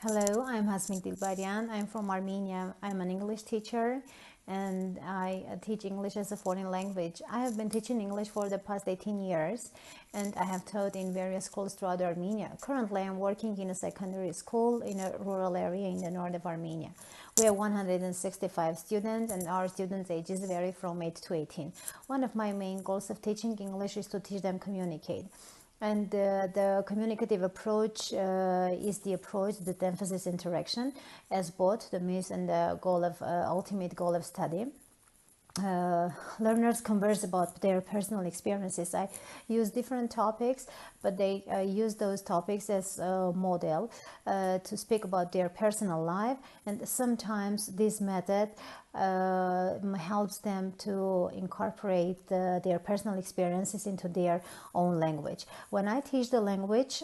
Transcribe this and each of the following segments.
Hello, I'm Hasmik Dilbaryan. I'm from Armenia. I'm an English teacher and I teach English as a foreign language. I have been teaching English for the past 18 years and I have taught in various schools throughout Armenia. Currently, I'm working in a secondary school in a rural area in the north of Armenia. We have 165 students and our students' ages vary from 8 to 18. One of my main goals of teaching English is to teach them communicate. And the communicative approach is the approach that emphasizes interaction as both the means and the goal of ultimate goal of study. Learners converse about their personal experiences. I use different topics, but they use those topics as a model to speak about their personal life, and sometimes this method helps them to incorporate their personal experiences into their own language. When I teach the language,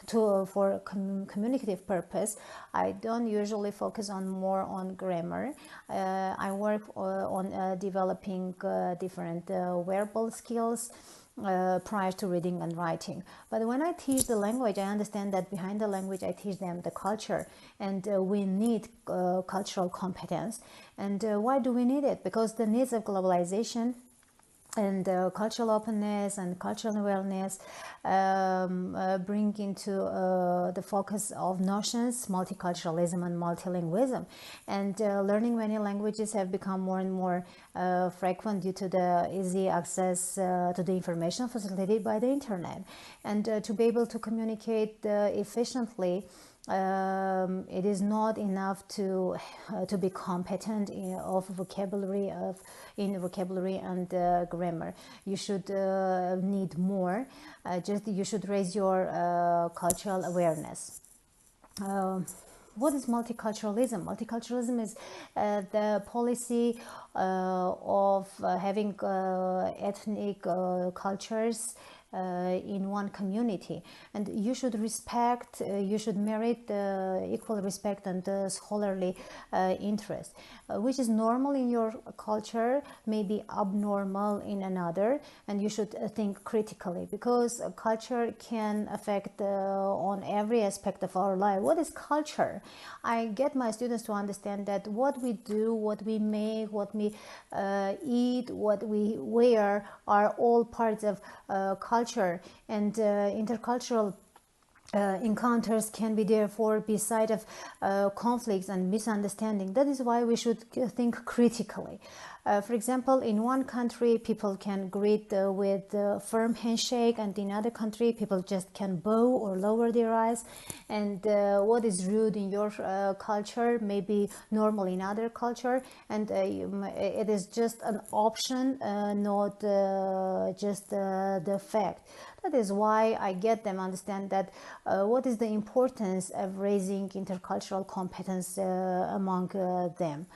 for communicative purpose, I don't usually focus more on grammar. I work on developing different verbal skills prior to reading and writing. But when I teach the language, I understand that behind the language I teach them the culture, and we need cultural competence. And why do we need it? Because the needs of globalization and cultural openness and cultural awareness bring into the focus of notions, multiculturalism and multilingualism. And learning many languages have become more and more frequent due to the easy access to the information facilitated by the internet. And to be able to communicate efficiently, it is not enough to be competent in vocabulary and grammar. You should need more. You should raise your cultural awareness. What is multiculturalism? Multiculturalism is the policy of having ethnic cultures in one community, and you should merit equal respect and scholarly interest, which is normal in your culture may be abnormal in another, and you should think critically, because culture can affect on every aspect of our life. What is culture? I get my students to understand that what we do, what we make, what we eat, what we wear are all parts of culture, and intercultural encounters can be therefore beside of conflicts and misunderstanding. That is why we should think critically. For example, in one country people can greet with a firm handshake, and in another country people just can bow or lower their eyes, and what is rude in your culture may be normal in other culture, and it is just an option, not just the fact. That is why I get them understand that what is the importance of raising intercultural competence among them.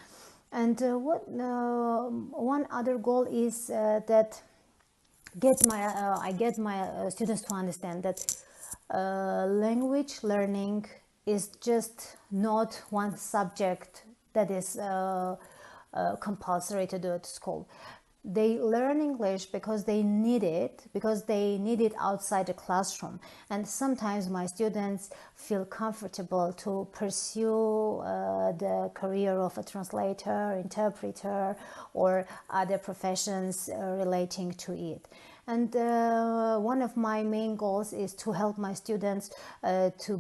And one other goal is that I get my students to understand that language learning is just not one subject that is compulsory to do at school. They learn English because they need it, outside the classroom. And sometimes my students feel comfortable to pursue the career of a translator, interpreter, or other professions relating to it. And one of my main goals is to help my students to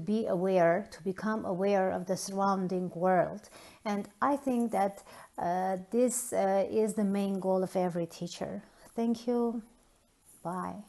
become aware of the surrounding world. And I think that this is the main goal of every teacher. Thank you. Bye.